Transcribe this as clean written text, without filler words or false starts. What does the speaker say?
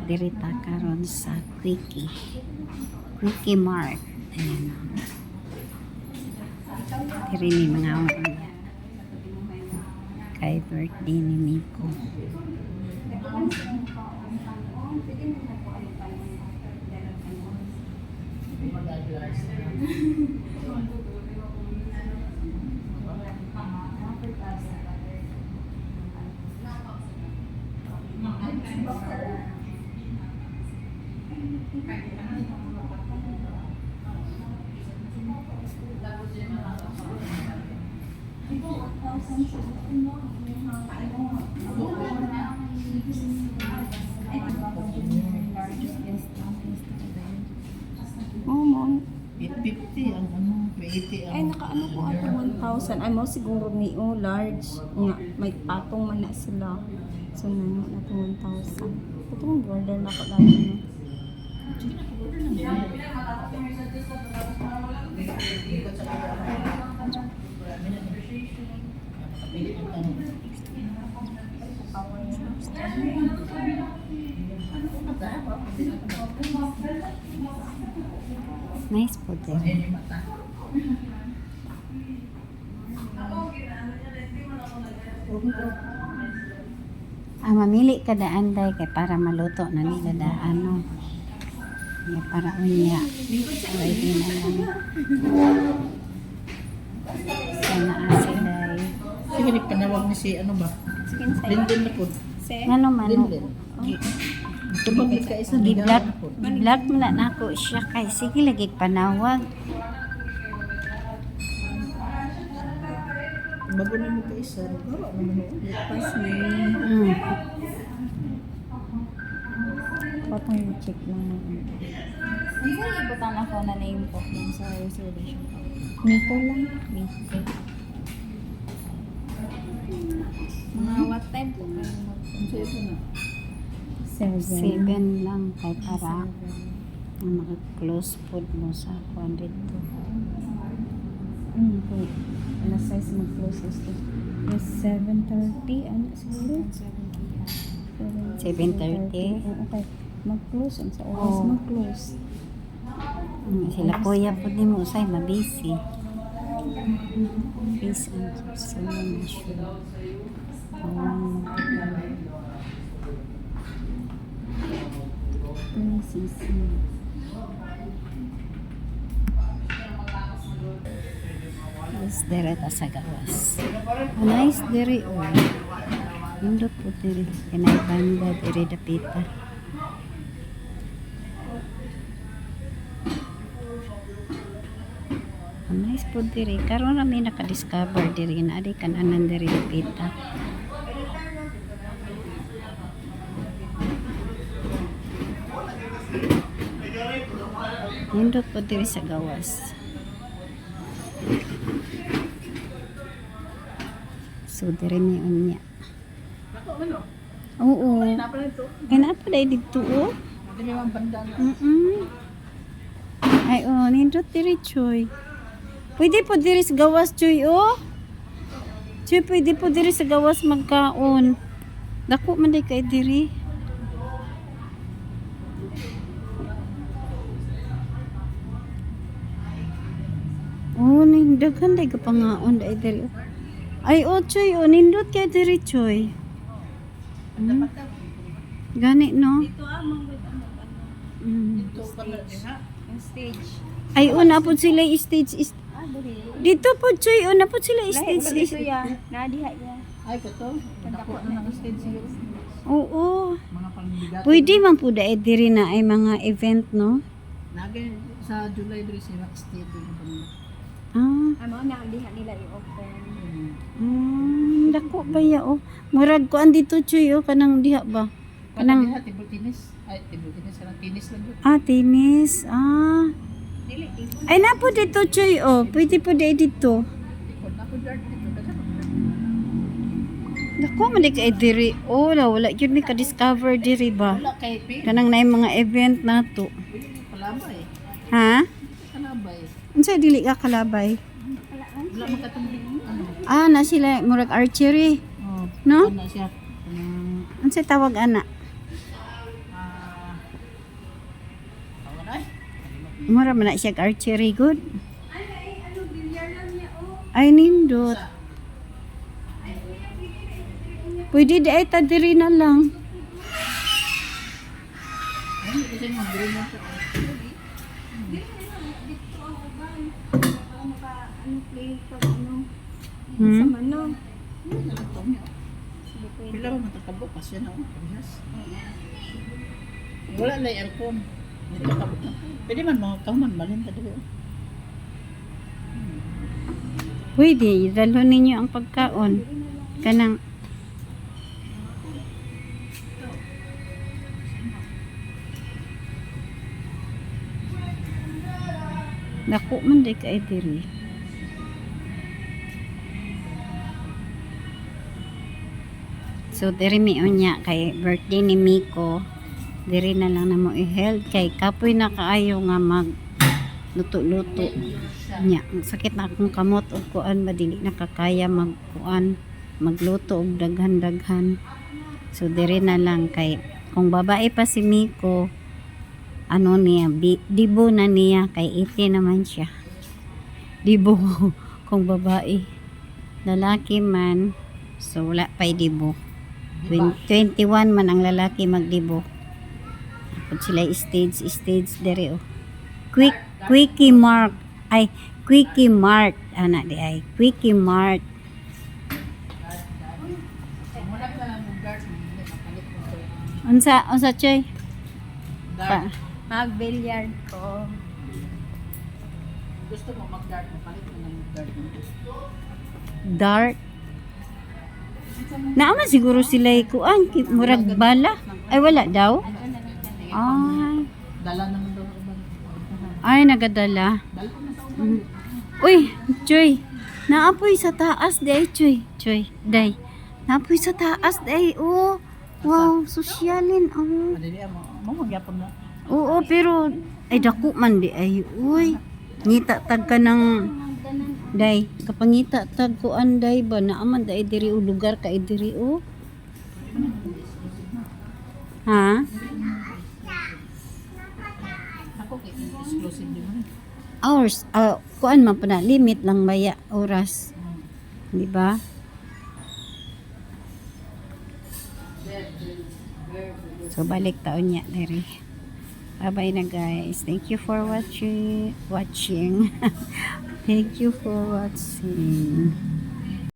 dirita karon sa Quickie Mart. Ayan. Diri ni mga niya. Kay birthday ni Miko. Oh, mo. 850 ang ano, 380 ang... Ay, nakaano ko ato 1,000. Ay, mo siguro ni large. Nga, may patong man na sila. So, nano na ito 1,000. Ito yung border na ko lalo. Nice po din. Mamili ka daan day kay para maluto na nila daano. Ya para unya. Ready na lang. Sana asin day. Sige, panawag ni si ano ba? Sige, sa'yo. Linden na po. Ngano man. Linden. Tumaglit ka isa Giblat mo na nako siya kay sige lagi panawag. Bago na mo ka isa. Bawa naman mo. Pas na Patong check lang mo. Ang sa'yo, ibutan ako na name po ng sa reservation ko. Nito lang. Basic. Mga what time po kayo mag- 7 lang kay para ang maka-close food mo sa 100 to. Ano size mag-close is to? Yes, 7:30. Ano siguro? 7:30. Okay. Mag-close. Ang sa oras Oh. mag-close. Sila kuya po din mo say mabisi. Please and so na sure. CC. Yes, dere ta sa gawas. Nice dere o. Indot po dere. Kanay banda dere dapita. Nice po dere. Karon na may naka-discover dere na adi kananan dere dapita. Indot po dere sa gawas. So, dere may unya. Ako ano? Oo. Napa na ito? Kenapa dahil dito, oh? Hindi naman banda na. Ay, oh, nindot diri, Choy. Pwede po diri sa gawas, Choy, oh. Choy, pwede po diri sa gawas magkaon. Dako man day kay diri. Oh, nindaghan day ka pangaon day diri. Ay, oh, Choy, oh, nindot kay diri, Choy. Gani, no? Ito amang with ano. Ito pala ha? Yung stage. Ay, una po sila stage is Dali. dito po, Choy, una po sila Lahi, stage is dito yan. Nadiha yan. Ay, ito. Dako na ng stage siya. Oo. Mga pangbigat. Pwede man po dahil diri na ay mga event, no? Lagi sa July diri si Rock State. Ah, Ano, nadiha nila i-open. dako ba ya, oh. Murag ko andito, Choy, oh, kanang diha ba? Kanang diha table tennis. Ay, table tennis lang tennis lang yun. Ah, tennis. Ah. Dili, table. Ay, na po dito, Choy, oh. Pwede po dahil dito. Ikot na ko dart dito kasi. Dako man di kay diri. Oh, wala yun may ka-discover diri ba? Wala kay P. Kanang na mga event na to. Palabay. Ha? Palabay. Unsa dili ka kalabay? Wala makatumbling ano. Ah, na sila murag archery. Oh, No? ano siya? Unsa tawag ana? Mura man na siya archery good. Ay nindot. Pwede di ay tadiri na lang. Ay, kasi mag-green mo siya. Hmm? Sa mano. Pila ba matakabok kasi na ako. Wala na yung aircon. Hindi takabok na. Pwede man mga kauman, malin ka dito. Pwede, dalho ninyo ang pagkaon. Kanang dako man di ka diri. So diri mi unya kay birthday ni Miko. Diri na lang na mo i-held kay kapoy na kaayo nga mag luto-luto. Nya, sakit na akong kamot og kuan ba dili nakakaya magkuan magluto og daghan-daghan. So diri na lang kay kung babae pa si Miko ano niya, dibo na niya kay 80 naman siya. Dibo kung babae. Lalaki man, so wala pa'y dibo. 21 man ang lalaki magdibo. Pag sila stage dere oh. Quickie Mart. Ana di ay. Quickie Mart. Muna ka lang mag-guard. Hindi, makalit mo siya. Unsa choy? Guard. Mag-billiard ko. Gusto mo mag-guard, makalit mo ng guard mo. Dart. Naman siguro sila kuan murag bala. Ay wala daw. Ay, Dala naman daw naman. ay nagadala. Dala ko na sa uban. Mm. Uy, Choy. Naapoy sa taas day, Choy. Choy, day. Naapoy sa taas day. Oh. Wow, sosyalin. Oh. Madali mo. Mo magyapon na. Oo, pero ay dako man di ay. Uy. Ngita tag ka ng day. Kapangita tag kuan day ba naaman day diri o lugar ka diri o. Ha? Ako kay exclusive din mo. Hours. Kuan man pa na limit lang baya oras. Di ba? So balik taon niya diri. Bye-bye na guys. Thank you for watching. Thank you for watching.